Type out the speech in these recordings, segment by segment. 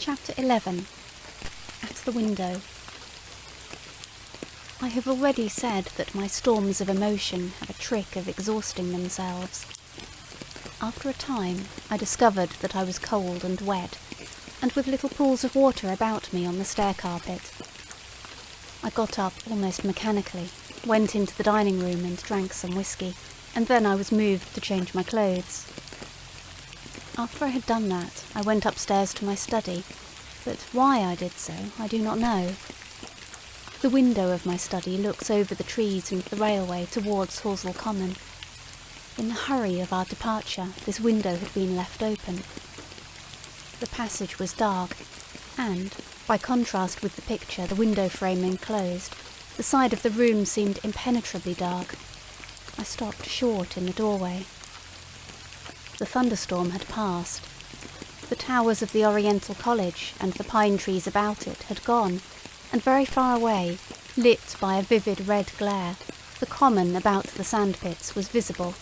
Chapter 11. At the Window. I have already said that my storms of emotion have a trick of exhausting themselves. After a time, I discovered that I was cold and wet, and with little pools of water about me on the stair carpet. I got up almost mechanically, went into the dining room and drank some whiskey, and then I was moved to change my clothes. After I had done that, I went upstairs to my study, but why I did so, I do not know. The window of my study looks over the trees and the railway towards Horsell Common. In the hurry of our departure, this window had been left open. The passage was dark, and, by contrast with the picture the window frame enclosed, the side of the room seemed impenetrably dark. I stopped short in the doorway. The thunderstorm had passed. The towers of the Oriental College and the pine trees about it had gone, and very far away, lit by a vivid red glare, the common about the sandpits was visible.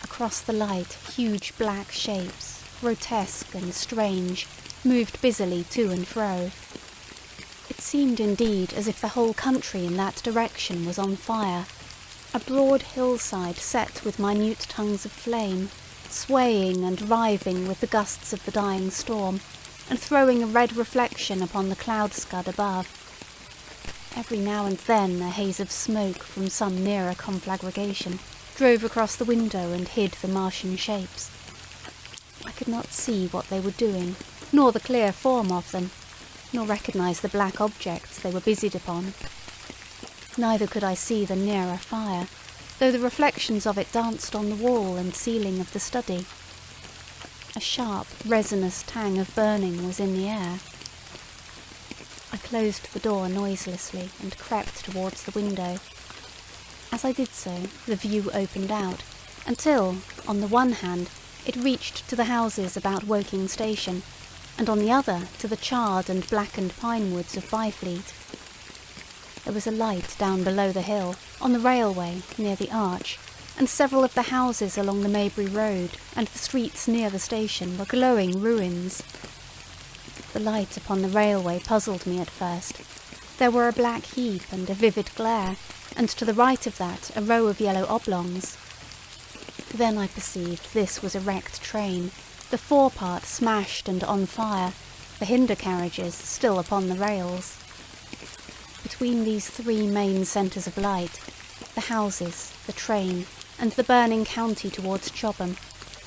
Across the light, huge black shapes, grotesque and strange, moved busily to and fro. It seemed indeed as if the whole country in that direction was on fire, a broad hillside set with minute tongues of flame, swaying and writhing with the gusts of the dying storm, and throwing a red reflection upon the cloud scud above. Every now and then a haze of smoke from some nearer conflagration drove across the window and hid the Martian shapes. I could not see what they were doing, nor the clear form of them, nor recognise the black objects they were busied upon. Neither could I see the nearer fire, though the reflections of it danced on the wall and ceiling of the study. A sharp, resinous tang of burning was in the air. I closed the door noiselessly and crept towards the window. As I did so, the view opened out, until, on the one hand, it reached to the houses about Woking Station, and on the other to the charred and blackened pine woods of Byfleet. There was a light down below the hill, on the railway, near the arch, and several of the houses along the Maybury Road and the streets near the station were glowing ruins. The light upon the railway puzzled me at first. There were a black heap and a vivid glare, and to the right of that a row of yellow oblongs. Then I perceived this was a wrecked train, the forepart smashed and on fire, the hinder carriages still upon the rails. Between these three main centres of light, the houses, the train, and the burning county towards Chobham,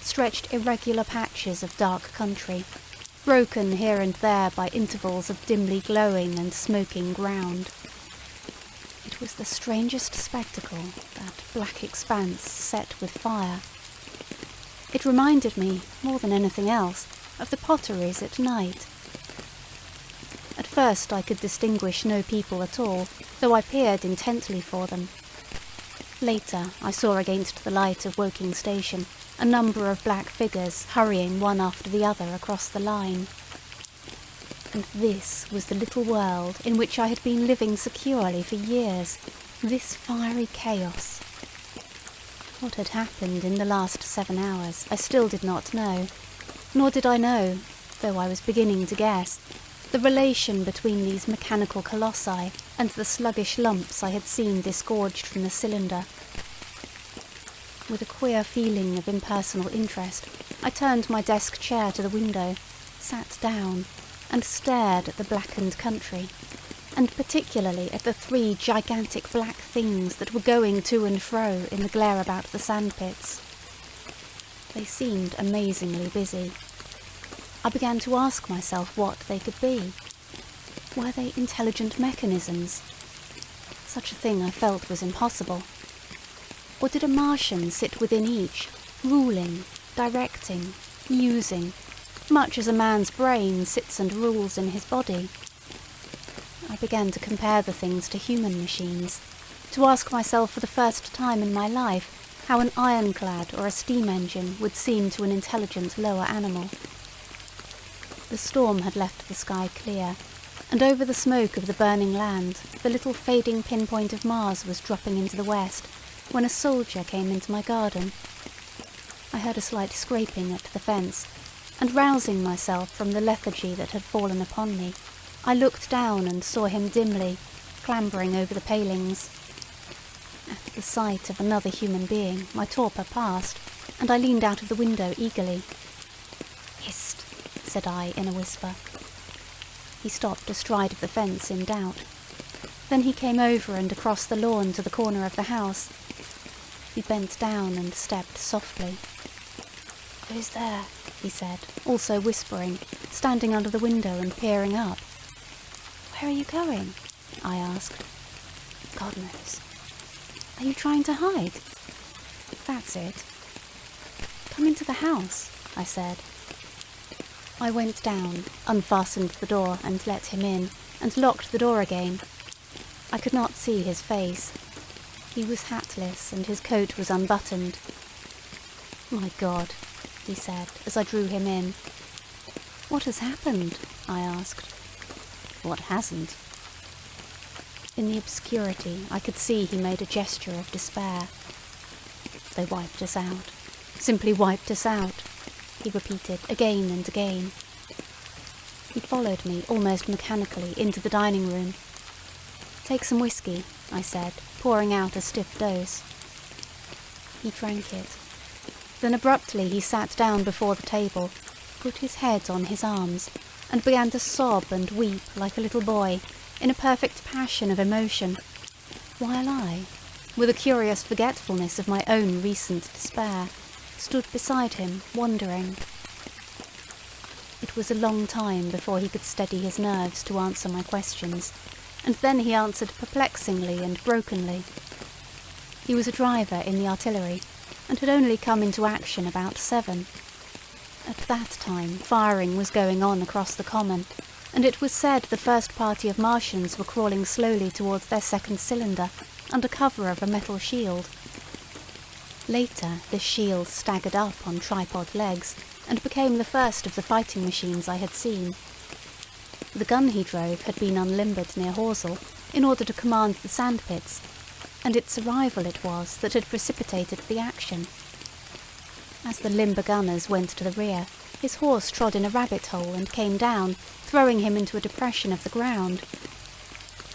stretched irregular patches of dark country, broken here and there by intervals of dimly glowing and smoking ground. It was the strangest spectacle, that black expanse set with fire. It reminded me, more than anything else, of the potteries at night. At first I could distinguish no people at all, though I peered intently for them. Later I saw against the light of Woking Station a number of black figures hurrying one after the other across the line. And this was the little world in which I had been living securely for years, this fiery chaos. What had happened in the last 7 hours I still did not know, nor did I know, though I was beginning to guess, the relation between these mechanical colossi and the sluggish lumps I had seen disgorged from the cylinder. With a queer feeling of impersonal interest, I turned my desk chair to the window, sat down, and stared at the blackened country, and particularly at the 3 gigantic black things that were going to and fro in the glare about the sandpits. They seemed amazingly busy. I began to ask myself what they could be. Were they intelligent mechanisms? Such a thing I felt was impossible. Or did a Martian sit within each, ruling, directing, using, much as a man's brain sits and rules in his body? I began to compare the things to human machines, to ask myself for the first time in my life how an ironclad or a steam engine would seem to an intelligent lower animal. The storm had left the sky clear, and over the smoke of the burning land the little fading pinpoint of Mars was dropping into the west when a soldier came into my garden. I heard a slight scraping at the fence, and rousing myself from the lethargy that had fallen upon me, I looked down and saw him dimly, clambering over the palings. At the sight of another human being, my torpor passed, and I leaned out of the window eagerly. "Hist," said I in a whisper. He stopped astride of the fence in doubt. Then he came over and across the lawn to the corner of the house. He bent down and stepped softly. "Who's there?" he said, also whispering, standing under the window and peering up. "Where are you going?" I asked. "God knows." "Are you trying to hide?" "That's it." "Come into the house," I said. I went down, unfastened the door and let him in, and locked the door again. I could not see his face. He was hatless and his coat was unbuttoned. "My God," he said as I drew him in. "What has happened?" I asked. "What hasn't?" In the obscurity I could see he made a gesture of despair. "They wiped us out. Simply wiped us out," he repeated again and again. He followed me almost mechanically into the dining room. "Take some whiskey," I said, pouring out a stiff dose. He drank it. Then abruptly he sat down before the table, put his head on his arms, and began to sob and weep like a little boy, in a perfect passion of emotion, while I, with a curious forgetfulness of my own recent despair, stood beside him, wondering. It was a long time before he could steady his nerves to answer my questions, and then he answered perplexingly and brokenly. He was a driver in the artillery, and had only come into action about 7. At that time firing was going on across the common, and it was said the first party of Martians were crawling slowly towards their second cylinder, under cover of a metal shield. Later, this shield staggered up on tripod legs, and became the first of the fighting machines I had seen. The gun he drove had been unlimbered near Horsell, in order to command the sandpits, and its arrival it was that had precipitated the action. As the limber gunners went to the rear, his horse trod in a rabbit hole and came down, throwing him into a depression of the ground.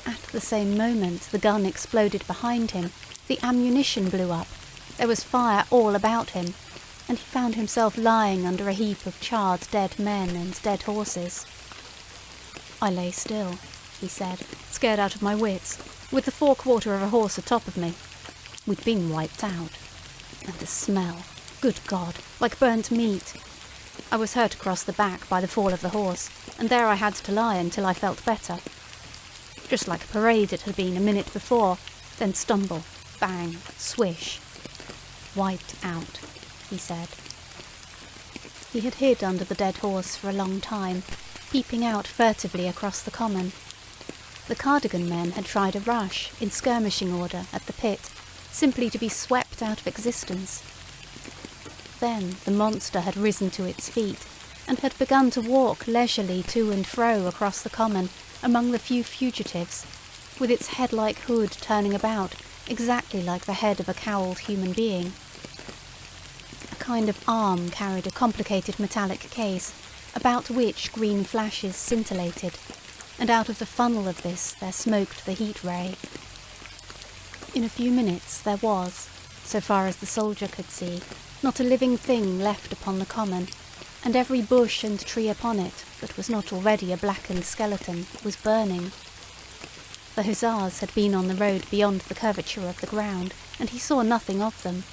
At the same moment the gun exploded behind him, the ammunition blew up, there was fire all about him, and he found himself lying under a heap of charred dead men and dead horses. I lay still, he said, scared out of my wits, with the forequarter of a horse atop of me. We'd been wiped out. And the smell, good God, like burnt meat. I was hurt across the back by the fall of the horse, and there I had to lie until I felt better. Just like a parade it had been a minute before, then stumble, bang, swish. Wiped out, he said. He had hid under the dead horse for a long time, peeping out furtively across the common. The Cardigan men had tried a rush, in skirmishing order, at the pit, simply to be swept out of existence. Then the monster had risen to its feet, and had begun to walk leisurely to and fro across the common among the few fugitives, with its head-like hood turning about, exactly like the head of a cowled human being. A kind of arm carried a complicated metallic case, about which green flashes scintillated, and out of the funnel of this there smoked the heat ray. In a few minutes there was, so far as the soldier could see, not a living thing left upon the common, and every bush and tree upon it, that was not already a blackened skeleton, was burning. The hussars had been on the road beyond the curvature of the ground, and he saw nothing of them.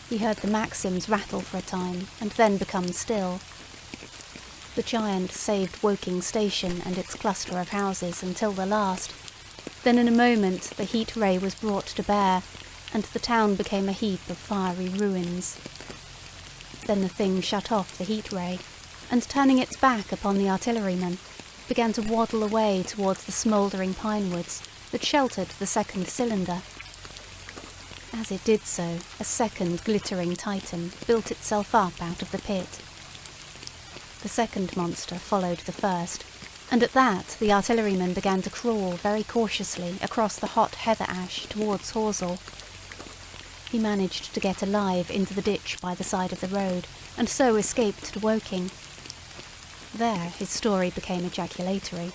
He heard the Maxims rattle for a time, and then become still. The giant saved Woking Station and its cluster of houses until the last. Then in a moment the heat ray was brought to bear, and the town became a heap of fiery ruins. Then the thing shut off the heat ray, and turning its back upon the artillerymen, began to waddle away towards the smouldering pine woods that sheltered the second cylinder. As it did so, a second glittering titan built itself up out of the pit. The second monster followed the first, and at that the artillerymen began to crawl very cautiously across the hot heather ash towards Horsell. He managed to get alive into the ditch by the side of the road, and so escaped to Woking. There his story became ejaculatory.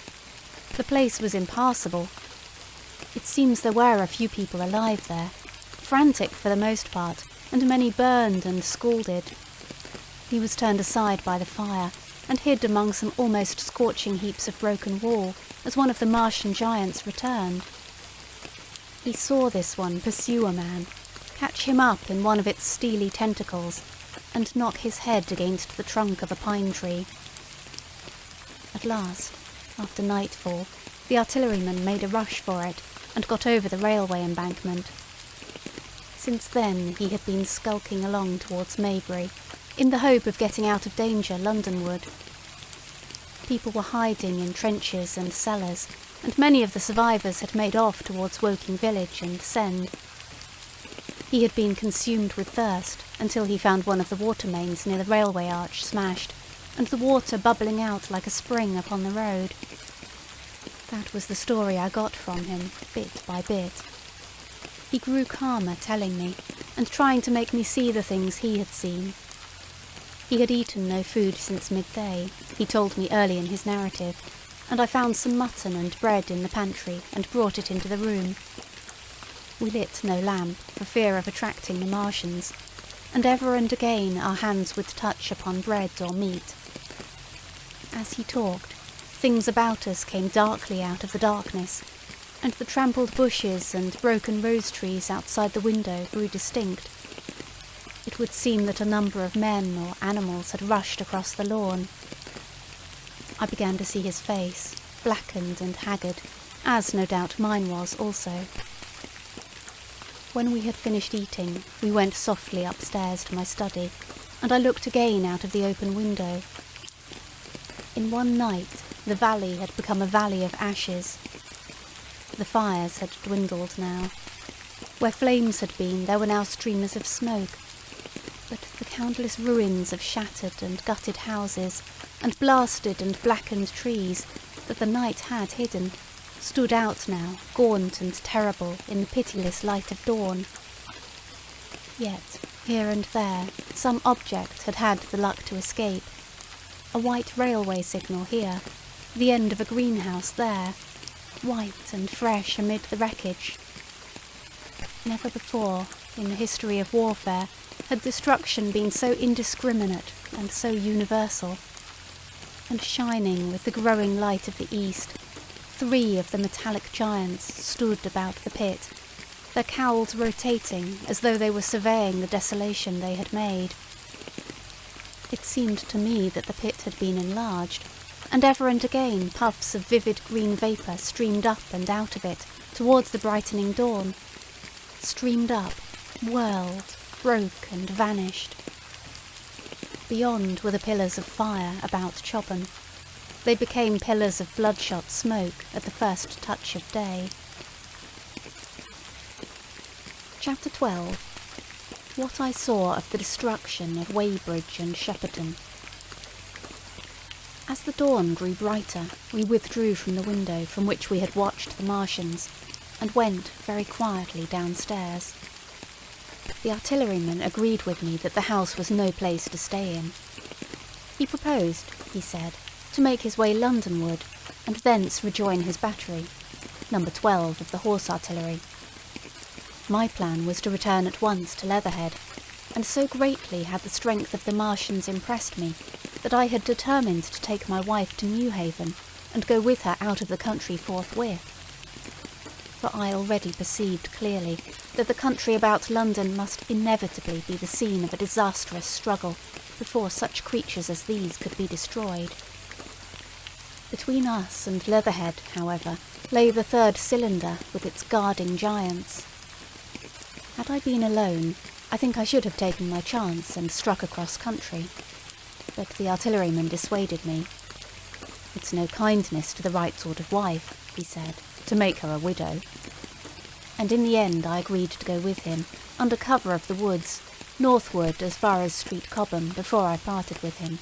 The place was impassable. It seems there were a few people alive there, frantic for the most part, and many burned and scalded. He was turned aside by the fire, and hid among some almost scorching heaps of broken wall as one of the Martian giants returned. He saw this one pursue a man, catch him up in one of its steely tentacles, and knock his head against the trunk of a pine tree. At last, after nightfall, the artilleryman made a rush for it and got over the railway embankment. Since then he had been skulking along towards Maybury, in the hope of getting out of danger Londonward. People were hiding in trenches and cellars, and many of the survivors had made off towards Woking village and Send. He had been consumed with thirst until he found one of the water mains near the railway arch smashed, and the water bubbling out like a spring upon the road. That was the story I got from him, bit by bit. He grew calmer telling me, and trying to make me see the things he had seen. He had eaten no food since midday, he told me early in his narrative, and I found some mutton and bread in the pantry and brought it into the room. We lit no lamp for fear of attracting the Martians, and ever and again our hands would touch upon bread or meat. As he talked, things about us came darkly out of the darkness, and the trampled bushes and broken rose trees outside the window grew distinct. It would seem that a number of men or animals had rushed across the lawn. I began to see his face, blackened and haggard, as no doubt mine was also. When we had finished eating, we went softly upstairs to my study, and I looked again out of the open window. In one night, the valley had become a valley of ashes. The fires had dwindled now. Where flames had been, there were now streamers of smoke. But the countless ruins of shattered and gutted houses, and blasted and blackened trees that the night had hidden, stood out now, gaunt and terrible in the pitiless light of dawn. Yet, here and there, some object had had the luck to escape. A white railway signal here, the end of a greenhouse there, white and fresh amid the wreckage. Never before, in the history of warfare, had destruction been so indiscriminate and so universal. And shining with the growing light of the east, 3 of the metallic giants stood about the pit, their cowls rotating as though they were surveying the desolation they had made. It seemed to me that the pit had been enlarged, and ever and again puffs of vivid green vapour streamed up and out of it towards the brightening dawn, streamed up, whirled, broke and vanished. Beyond were the pillars of fire about Chobham. They became pillars of bloodshot smoke at the first touch of day. Chapter 12. What I saw of the destruction of Weybridge and Shepperton. As the dawn grew brighter, we withdrew from the window from which we had watched the Martians, and went very quietly downstairs. The artilleryman agreed with me that the house was no place to stay in. He proposed, he said, to make his way Londonward, and thence rejoin his battery, number 12 of the Horse Artillery. My plan was to return at once to Leatherhead, and so greatly had the strength of the Martians impressed me that I had determined to take my wife to Newhaven and go with her out of the country forthwith. For I already perceived clearly that the country about London must inevitably be the scene of a disastrous struggle before such creatures as these could be destroyed. Between us and Leatherhead, however, lay the 3rd cylinder with its guarding giants. Had I been alone, I think I should have taken my chance and struck across country. But the artilleryman dissuaded me. "It's no kindness to the right sort of wife," he said, "to make her a widow." And in the end I agreed to go with him, under cover of the woods, northward as far as Street Cobham before I parted with him.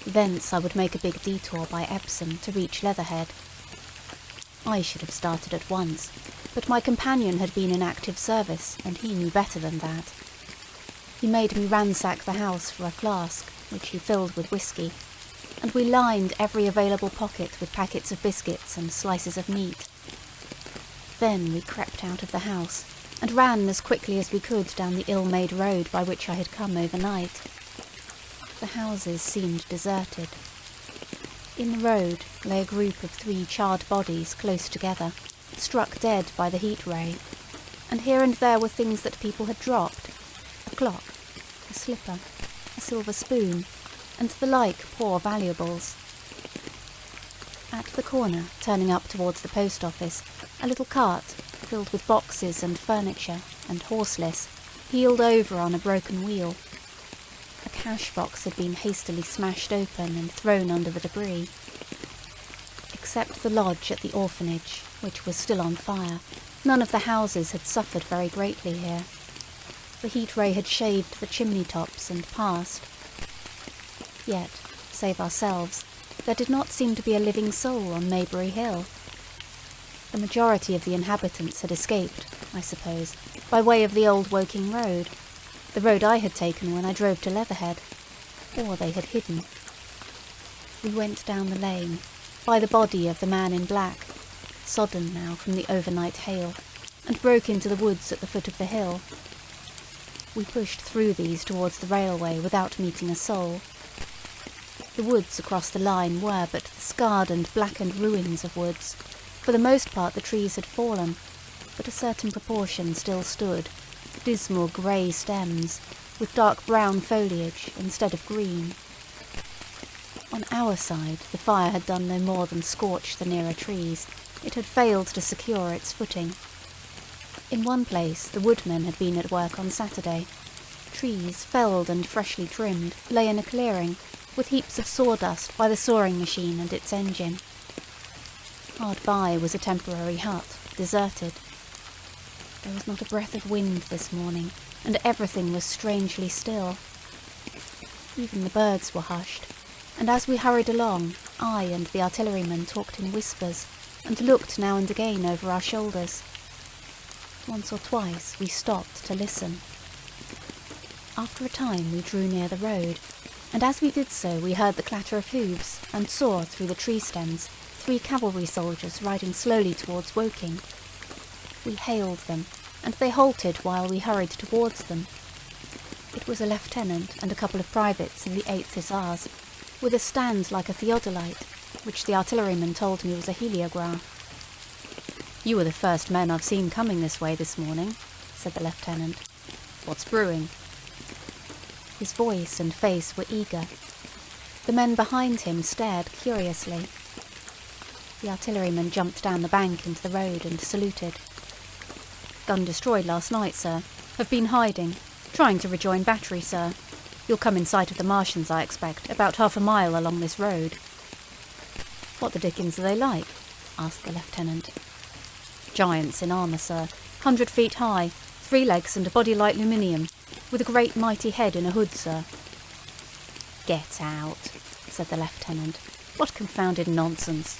Thence I would make a big detour by Epsom to reach Leatherhead. I should have started at once, but my companion had been in active service, and he knew better than that. He made me ransack the house for a flask, which he filled with whiskey, and we lined every available pocket with packets of biscuits and slices of meat. Then we crept out of the house, and ran as quickly as we could down the ill-made road by which I had come overnight. The houses seemed deserted. In the road lay a group of 3 charred bodies close together, struck dead by the heat ray, and here and there were things that people had dropped: a clock, a slipper, a silver spoon, and the like poor valuables. At the corner, turning up towards the post office, a little cart, filled with boxes and furniture, and horseless, heeled over on a broken wheel. A cash box had been hastily smashed open and thrown under the debris. Except the lodge at the orphanage, which was still on fire, none of the houses had suffered very greatly here. The heat ray had shaved the chimney tops and passed. Yet, save ourselves, there did not seem to be a living soul on Maybury Hill. The majority of the inhabitants had escaped, I suppose, by way of the old Woking road, the road I had taken when I drove to Leatherhead, or they had hidden. We went down the lane, by the body of the man in black, sodden now from the overnight hail, and broke into the woods at the foot of the hill. We pushed through these towards the railway without meeting a soul. The woods across the line were but the scarred and blackened ruins of woods. For the most part the trees had fallen, but a certain proportion still stood, dismal grey stems, with dark brown foliage instead of green. On our side the fire had done no more than scorch the nearer trees. It had failed to secure its footing. In one place the woodmen had been at work on Saturday. Trees, felled and freshly trimmed, lay in a clearing, with heaps of sawdust by the sawing machine and its engine. Hard by was a temporary hut, deserted. There was not a breath of wind this morning, and everything was strangely still. Even the birds were hushed, and as we hurried along, I and the artilleryman talked in whispers, and looked now and again over our shoulders. Once or twice we stopped to listen. After a time we drew near the road, and as we did so we heard the clatter of hooves, and saw, through the tree stems, 3 cavalry soldiers riding slowly towards Woking. We hailed them, and they halted while we hurried towards them. It was a lieutenant and a couple of privates in the 8th Hussars, with a stand like a theodolite, which the artilleryman told me was a heliograph. "You were the first men I've seen coming this way this morning," said the lieutenant. "What's brewing?" His voice and face were eager. The men behind him stared curiously. The artilleryman jumped down the bank into the road and saluted. "Gun destroyed last night, sir. Have been hiding. Trying to rejoin battery, sir. You'll come in sight of the Martians, I expect, about half a mile along this road." "What the dickens are they like?" asked the lieutenant. "Giants in armour, sir. 100 feet high, 3 legs and a body like aluminium, with a great mighty head in a hood, sir." "Get out," said the lieutenant. "What confounded nonsense."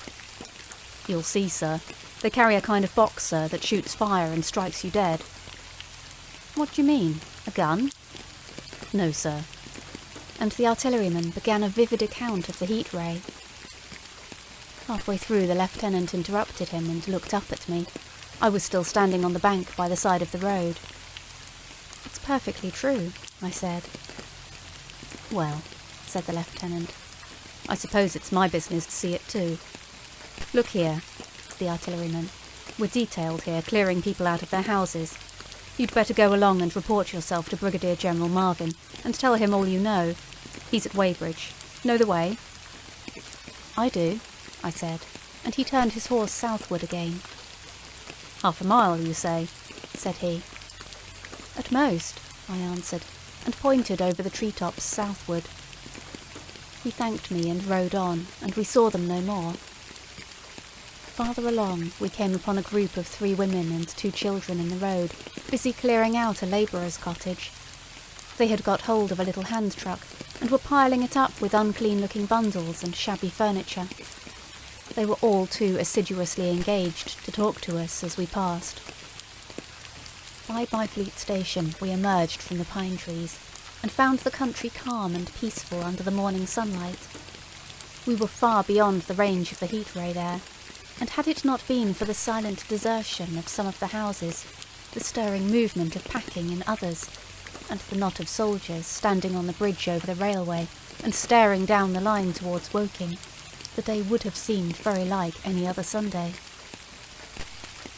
"You'll see, sir. They carry a kind of box, sir, that shoots fire and strikes you dead." "What do you mean? A gun?" "No, sir." And the artilleryman began a vivid account of the heat ray. Halfway through the lieutenant interrupted him and looked up at me. I was still standing on the bank by the side of the road. "It's perfectly true," I said. "Well," said the lieutenant, "I suppose it's my business to see it too. Look here," to the artilleryman. "We're detailed here, clearing people out of their houses. You'd better go along and report yourself to Brigadier General Marvin, and tell him all you know. He's at Weybridge. Know the way?" "I do," I said, and he turned his horse southward again. "Half a mile, you say?" said he. "At most," I answered, and pointed over the treetops southward. He thanked me and rode on, and we saw them no more. Farther along, we came upon a group of 3 women and 2 children in the road, busy clearing out a labourer's cottage. They had got hold of a little hand truck, and were piling it up with unclean-looking bundles and shabby furniture. they were all too assiduously engaged to talk to us as we passed. By Byfleet Station we emerged from the pine trees and found the country calm and peaceful under the morning sunlight. We were far beyond the range of the heat ray there, and had it not been for the silent desertion of some of the houses, the stirring movement of packing in others, and the knot of soldiers standing on the bridge over the railway and staring down the line towards Woking, the day would have seemed very like any other Sunday.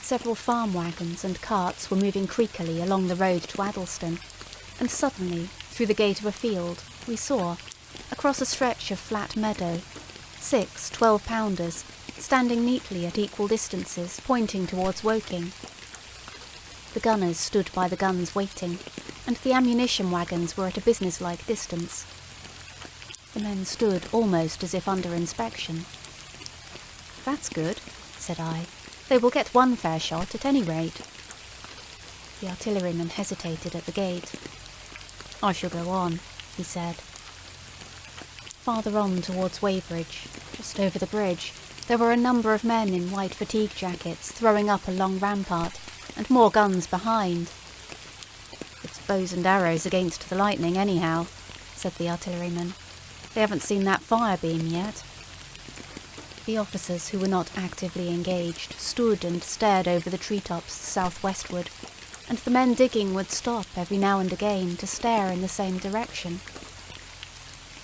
Several farm wagons and carts were moving creakily along the road to Addlestone, and suddenly, through the gate of a field, we saw, across a stretch of flat meadow, 6 12-pounders, standing neatly at equal distances, pointing towards Woking. The gunners stood by the guns waiting, and the ammunition wagons were at a businesslike distance. The men stood almost as if under inspection. "That's good," said I. "They will get one fair shot at any rate." The artilleryman hesitated at the gate. "I shall go on," he said. Farther on towards Weybridge, just over the bridge, there were a number of men in white fatigue jackets throwing up a long rampart, and more guns behind. "It's bows and arrows against the lightning anyhow," said the artilleryman. "They haven't seen that fire beam yet." The officers who were not actively engaged stood and stared over the treetops southwestward, and the men digging would stop every now and again to stare in the same direction.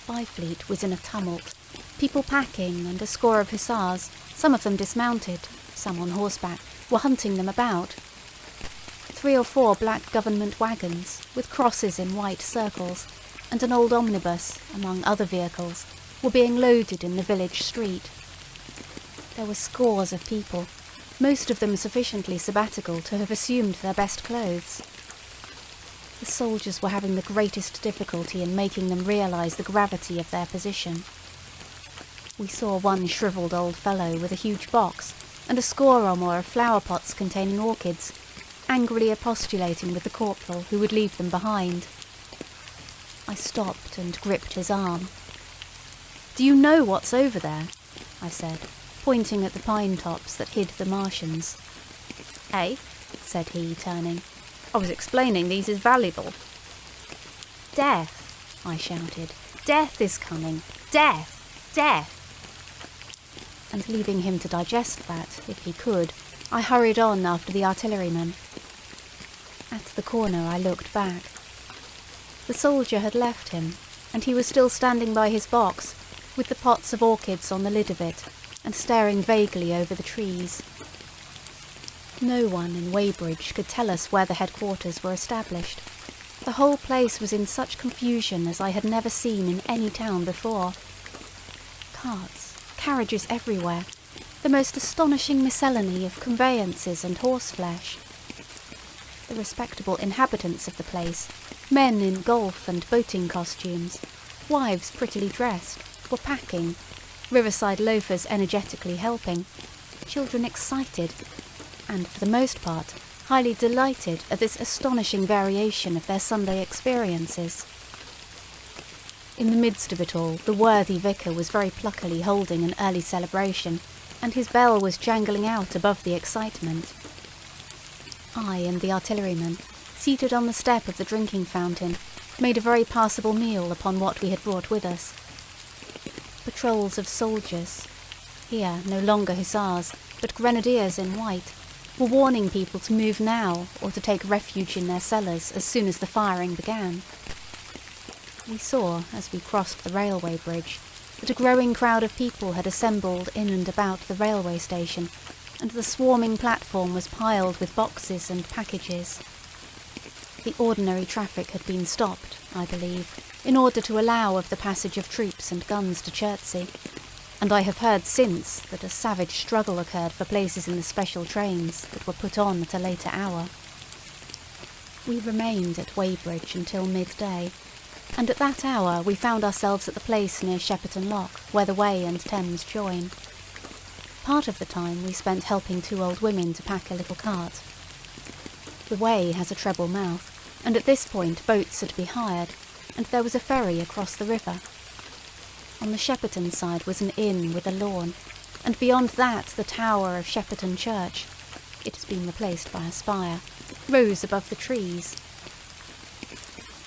Byfleet was in a tumult. People packing and a score of hussars, some of them dismounted, some on horseback, were hunting them about. 3 or 4 black government wagons, with crosses in white circles, and an old omnibus, among other vehicles, were being loaded in the village street. There were scores of people, most of them sufficiently sabbatical to have assumed their best clothes. The soldiers were having the greatest difficulty in making them realise the gravity of their position. We saw one shrivelled old fellow with a huge box, and a score or more of flower pots containing orchids, angrily expostulating with the corporal who would leave them behind. I stopped and gripped his arm. "Do you know what's over there?" I said, pointing at the pine tops that hid the Martians. "Eh?" said he, turning. "I was explaining these is valuable." "Death!" I shouted. "Death is coming! Death! Death!" And leaving him to digest that, if he could, I hurried on after the artilleryman. At the corner I looked back. The soldier had left him, and he was still standing by his box, with the pots of orchids on the lid of it, and staring vaguely over the trees. No one in Weybridge could tell us where the headquarters were established. The whole place was in such confusion as I had never seen in any town before. Carts, carriages everywhere, the most astonishing miscellany of conveyances and horseflesh. The respectable inhabitants of the place, men in golf and boating costumes, wives prettily dressed, were packing, riverside loafers energetically helping, children excited, and for the most part highly delighted at this astonishing variation of their Sunday experiences. In the midst of it all, the worthy vicar was very pluckily holding an early celebration, and his bell was jangling out above the excitement. I and the artilleryman, seated on the step of the drinking fountain, made a very passable meal upon what we had brought with us. Patrols of soldiers, here no longer hussars, but grenadiers in white, were warning people to move now or to take refuge in their cellars as soon as the firing began. We saw, as we crossed the railway bridge, that a growing crowd of people had assembled in and about the railway station, and the swarming platform was piled with boxes and packages. The ordinary traffic had been stopped, I believe, in order to allow of the passage of troops and guns to Chertsey, and I have heard since that a savage struggle occurred for places in the special trains that were put on at a later hour. We remained at Weybridge until midday, and at that hour we found ourselves at the place near Shepperton Lock, where the Wey and Thames join. Part of the time we spent helping 2 old women to pack a little cart. The Wey has a treble mouth, and at this point boats had to be hired, and there was a ferry across the river. On the Shepperton side was an inn with a lawn, and beyond that the tower of Shepperton Church, it has been replaced by a spire, rose above the trees.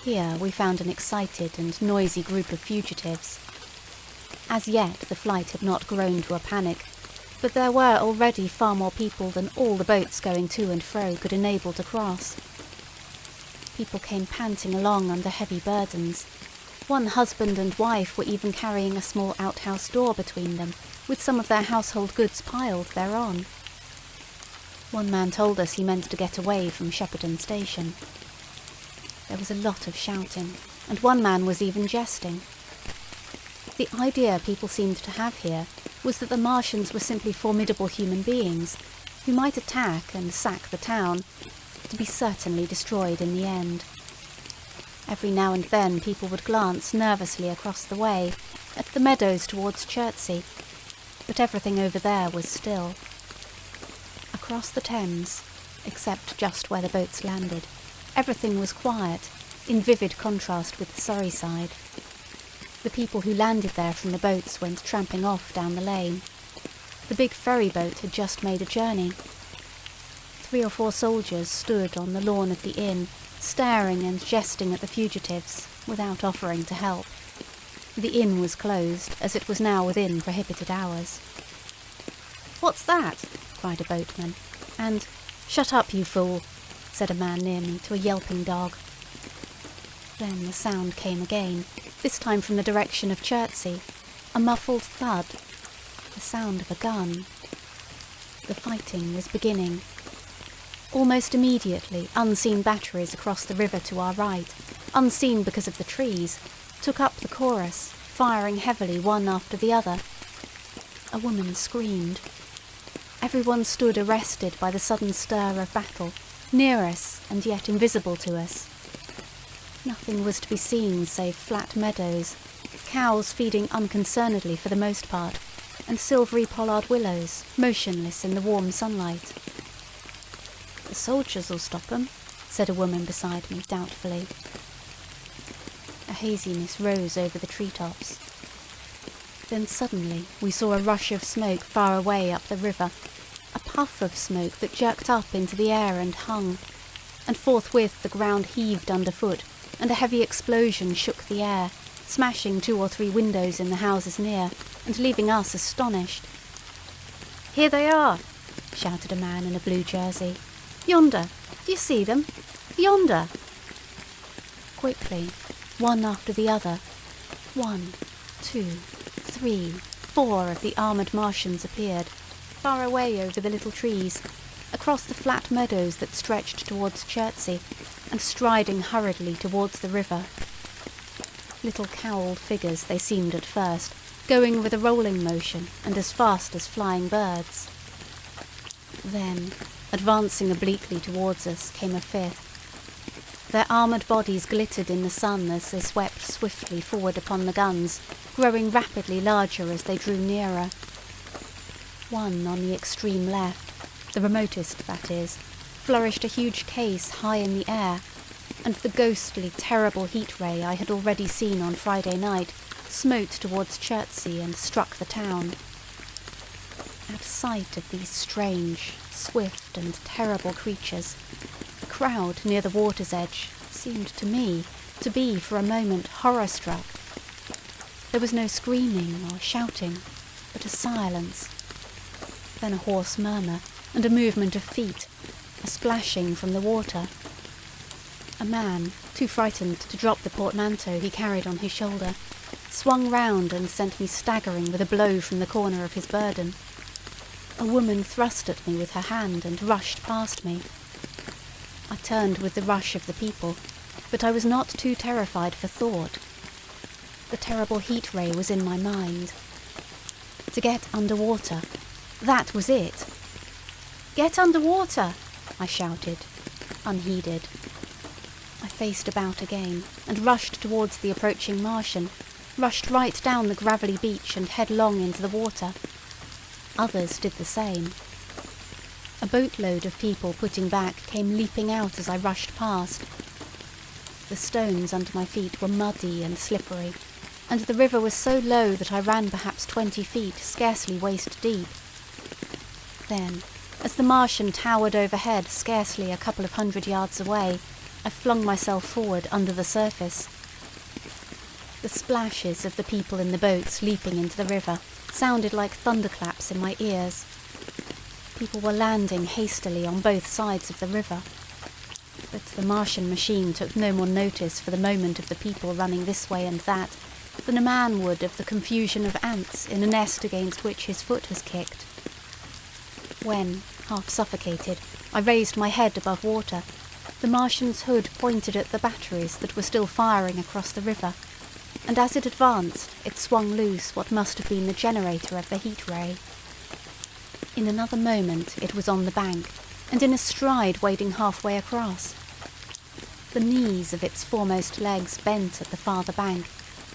Here we found an excited and noisy group of fugitives. As yet the flight had not grown to a panic, but there were already far more people than all the boats going to and fro could enable to cross. People came panting along under heavy burdens. One husband and wife were even carrying a small outhouse door between them, with some of their household goods piled thereon. One man told us he meant to get away from Shepperton Station. There was a lot of shouting, and one man was even jesting. The idea people seemed to have here was that the Martians were simply formidable human beings who might attack and sack the town, to be certainly destroyed in the end. Every now and then people would glance nervously across the way at the meadows towards Chertsey, but everything over there was still. Across the Thames, except just where the boats landed, everything was quiet, in vivid contrast with the Surrey side. The people who landed there from the boats went tramping off down the lane. The big ferry boat had just made a journey. 3 or 4 soldiers stood on the lawn of the inn, staring and jesting at the fugitives, without offering to help. The inn was closed, as it was now within prohibited hours. "What's that?" cried a boatman, and "Shut up, you fool," said a man near me to a yelping dog. Then the sound came again, this time from the direction of Chertsey, a muffled thud, the sound of a gun. The fighting was beginning. Almost immediately, unseen batteries across the river to our right, unseen because of the trees, took up the chorus, firing heavily one after the other. A woman screamed. Everyone stood arrested by the sudden stir of battle, near us and yet invisible to us. Nothing was to be seen save flat meadows, cows feeding unconcernedly for the most part, and silvery pollard willows, motionless in the warm sunlight. "The soldiers'll stop 'em," said a woman beside me doubtfully. A haziness rose over the treetops. Then suddenly we saw a rush of smoke far away up the river, a puff of smoke that jerked up into the air and hung, and forthwith the ground heaved underfoot, and a heavy explosion shook the air, smashing 2 or 3 windows in the houses near, and leaving us astonished. "Here they are!" shouted a man in a blue jersey. "Yonder! Do you see them? Yonder!" Quickly, one after the other, 1, 2, 3, 4 of the armoured Martians appeared, far away over the little trees, across the flat meadows that stretched towards Chertsey, and striding hurriedly towards the river. Little cowled figures they seemed at first, going with a rolling motion and as fast as flying birds. Then, advancing obliquely towards us, came a 5th. Their armoured bodies glittered in the sun as they swept swiftly forward upon the guns, growing rapidly larger as they drew nearer. One on the extreme left, the remotest that is, flourished a huge case high in the air, and the ghostly, terrible heat ray I had already seen on Friday night smote towards Chertsey and struck the town. At sight of these strange, swift and terrible creatures, the crowd near the water's edge seemed to me to be for a moment horror-struck. There was no screaming or shouting, but a silence. Then a hoarse murmur and a movement of feet, a splashing from the water. A man, too frightened to drop the portmanteau he carried on his shoulder, swung round and sent me staggering with a blow from the corner of his burden. A woman thrust at me with her hand and rushed past me. I turned with the rush of the people, but I was not too terrified for thought. The terrible heat ray was in my mind. To get under water, that was it. "Get under water!" I shouted, unheeded. I faced about again and rushed towards the approaching Martian, rushed right down the gravelly beach and headlong into the water. Others did the same. A boatload of people putting back came leaping out as I rushed past. The stones under my feet were muddy and slippery, and the river was so low that I ran perhaps 20 feet, scarcely waist deep. Then, as the Martian towered overhead scarcely a couple of 100 yards away, I flung myself forward under the surface. The splashes of the people in the boats leaping into the river sounded like thunderclaps in my ears. People were landing hastily on both sides of the river. But the Martian machine took no more notice for the moment of the people running this way and that than a man would of the confusion of ants in a nest against which his foot has kicked. When, half suffocated, I raised my head above water, the Martian's hood pointed at the batteries that were still firing across the river, and as it advanced, it swung loose what must have been the generator of the heat ray. In another moment it was on the bank, and in a stride wading halfway across. The knees of its foremost legs bent at the farther bank,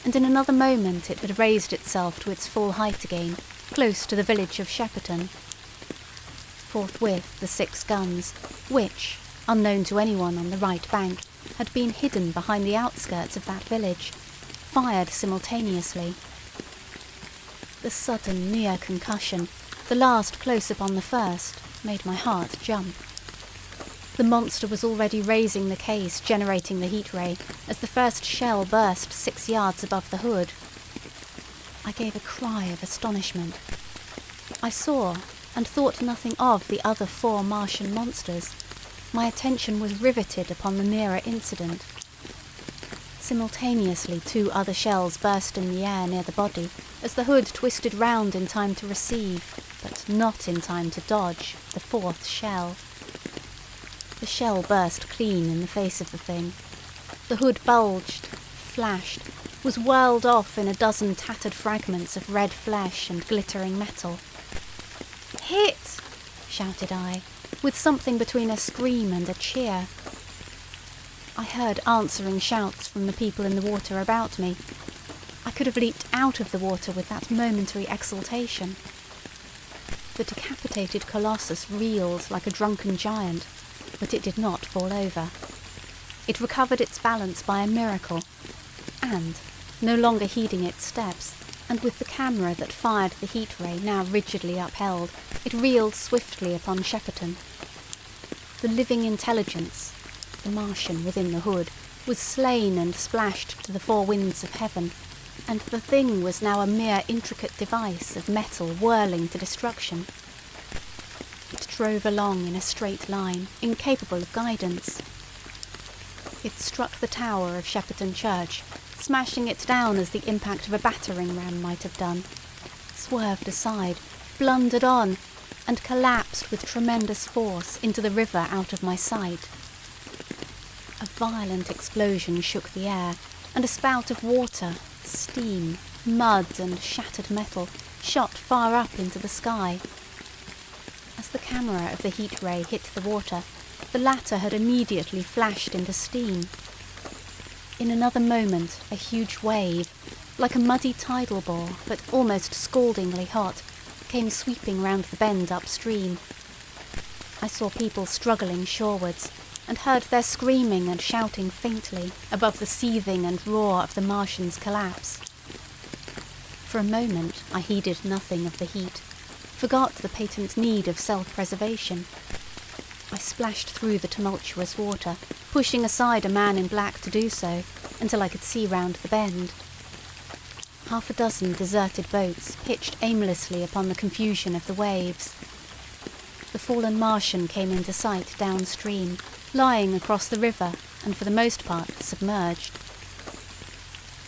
and in another moment it had raised itself to its full height again, close to the village of Shepperton. Forthwith the 6 guns, which, unknown to anyone on the right bank, had been hidden behind the outskirts of that village, fired simultaneously. The sudden near concussion, the last close upon the first, made my heart jump. The monster was already raising the case, generating the heat ray, as the first shell burst 6 yards above the hood. I gave a cry of astonishment. I saw and thought nothing of the other 4 Martian monsters. My attention was riveted upon the nearer incident. Simultaneously 2 other shells burst in the air near the body, as the hood twisted round in time to receive, but not in time to dodge, the 4th shell. The shell burst clean in the face of the thing. The hood bulged, flashed, was whirled off in a dozen tattered fragments of red flesh and glittering metal. "Hit!" shouted I, with something between a scream and a cheer. I heard answering shouts from the people in the water about me. I could have leaped out of the water with that momentary exultation. The decapitated colossus reeled like a drunken giant, but it did not fall over. It recovered its balance by a miracle, and, no longer heeding its steps, and with the camera that fired the heat ray now rigidly upheld, it reeled swiftly upon Shepperton. The living intelligence, the Martian within the hood, was slain and splashed to the 4 winds of heaven, and the thing was now a mere intricate device of metal whirling to destruction. It drove along in a straight line, incapable of guidance. It struck the tower of Shepperton Church, smashing it down as the impact of a battering ram might have done, swerved aside, blundered on, and collapsed with tremendous force into the river out of my sight. A violent explosion shook the air, and a spout of water, steam, mud, and shattered metal shot far up into the sky. As the camera of the heat ray hit the water, the latter had immediately flashed into steam. In another moment, a huge wave, like a muddy tidal bore, but almost scaldingly hot, came sweeping round the bend upstream. I saw people struggling shorewards, and heard their screaming and shouting faintly above the seething and roar of the Martian's collapse. For a moment I heeded nothing of the heat, forgot the patent need of self-preservation. I splashed through the tumultuous water, pushing aside a man in black to do so, until I could see round the bend. 6 deserted boats pitched aimlessly upon the confusion of the waves. The fallen Martian came into sight downstream, lying across the river and for the most part submerged.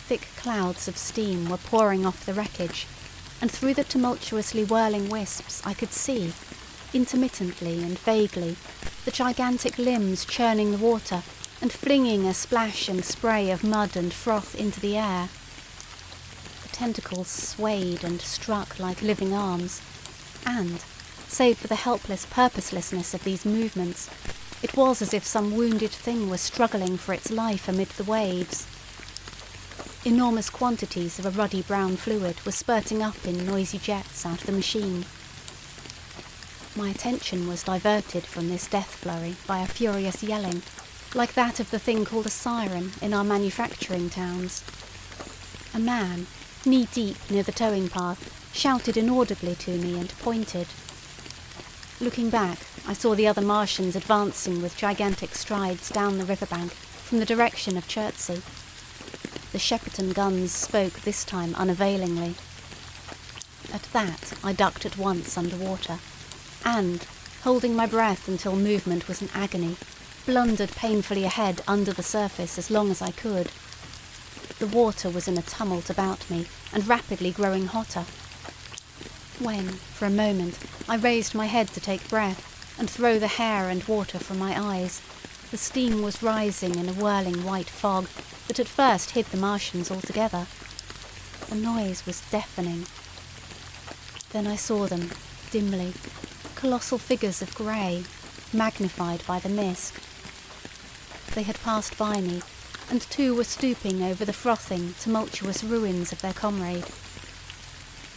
Thick clouds of steam were pouring off the wreckage, and through the tumultuously whirling wisps I could see, intermittently and vaguely, the gigantic limbs churning the water and flinging a splash and spray of mud and froth into the air. The tentacles swayed and struck like living arms, and, save for the helpless purposelessness of these movements, it was as if some wounded thing were struggling for its life amid the waves. Enormous quantities of a ruddy brown fluid were spurting up in noisy jets out of the machine. My attention was diverted from this death flurry by a furious yelling, like that of the thing called a siren in our manufacturing towns. A man, knee-deep near the towing path, shouted inaudibly to me and pointed. Looking back, I saw the other Martians advancing with gigantic strides down the riverbank from the direction of Chertsey. The Shepperton guns spoke this time unavailingly. At that, I ducked at once under water, and, holding my breath until movement was an agony, blundered painfully ahead under the surface as long as I could. The water was in a tumult about me, and rapidly growing hotter. When, for a moment, I raised my head to take breath and throw the hair and water from my eyes, the steam was rising in a whirling white fog that at first hid the Martians altogether. The noise was deafening. Then I saw them, dimly, colossal figures of grey, magnified by the mist. They had passed by me, and two were stooping over the frothing, tumultuous ruins of their comrade.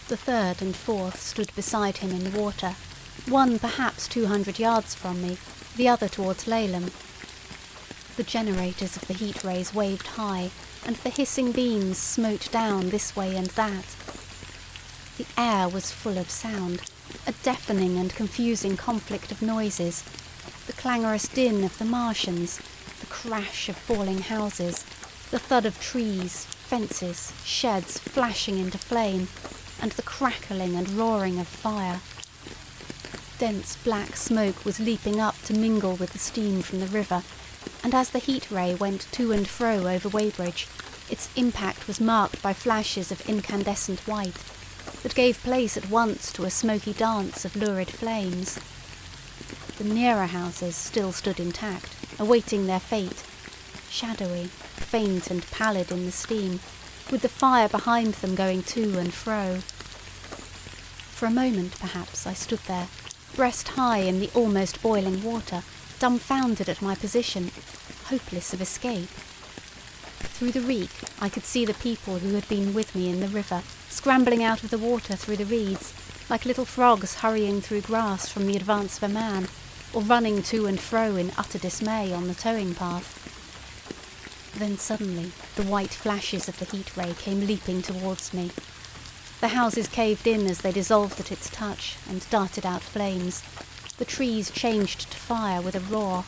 The third and fourth stood beside him in the water, one perhaps 200 yards from me, the other towards Laleham. The generators of the heat rays waved high, and the hissing beams smote down this way and that. The air was full of sound, a deafening and confusing conflict of noises, the clangorous din of the Martians, the crash of falling houses, the thud of trees, fences, sheds flashing into flame, and the crackling and roaring of fire. Dense black smoke was leaping up to mingle with the steam from the river, and as the heat ray went to and fro over Weybridge, its impact was marked by flashes of incandescent white that gave place at once to a smoky dance of lurid flames. The nearer houses still stood intact, awaiting their fate, shadowy, faint and pallid in the steam, with the fire behind them going to and fro. For a moment, perhaps, I stood there, breast high in the almost boiling water, dumbfounded at my position, hopeless of escape. Through the reek, I could see the people who had been with me in the river, scrambling out of the water through the reeds, like little frogs hurrying through grass from the advance of a man, or running to and fro in utter dismay on the towing path. Then suddenly, the white flashes of the heat ray came leaping towards me. The houses caved in as they dissolved at its touch and darted out flames. The trees changed to fire with a roar.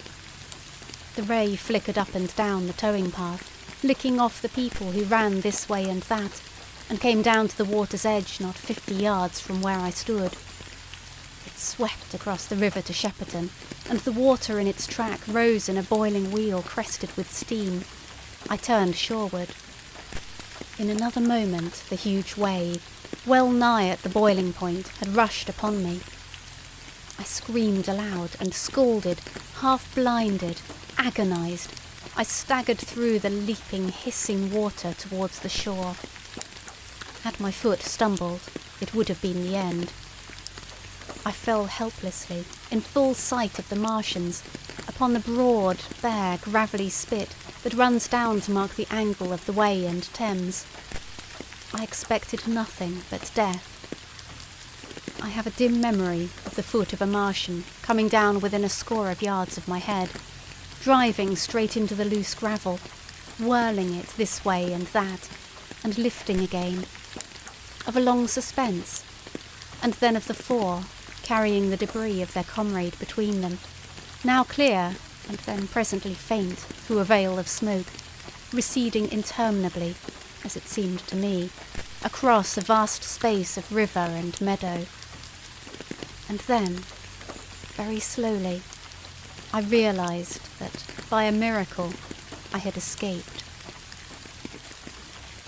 The ray flickered up and down the towing path, licking off the people who ran this way and that, and came down to the water's edge not 50 yards from where I stood. It swept across the river to Shepperton, and the water in its track rose in a boiling wheel crested with steam. I turned shoreward. In another moment the huge wave, well nigh at the boiling point, had rushed upon me. I screamed aloud and scalded, half-blinded, agonized. I staggered through the leaping, hissing water towards the shore. Had my foot stumbled, it would have been the end. I fell helplessly, in full sight of the Martians, upon the broad, bare, gravelly spit that runs down to mark the angle of the Wey and Thames. I expected nothing but death. I have a dim memory of the foot of a Martian coming down within a score of yards of my head, driving straight into the loose gravel, whirling it this way and that, and lifting again. Of a long suspense, and then of the four, carrying the debris of their comrade between them, now clear, and then presently faint through a veil of smoke, receding interminably, as it seemed to me, across a vast space of river and meadow. And then, very slowly, I realized that, by a miracle, I had escaped.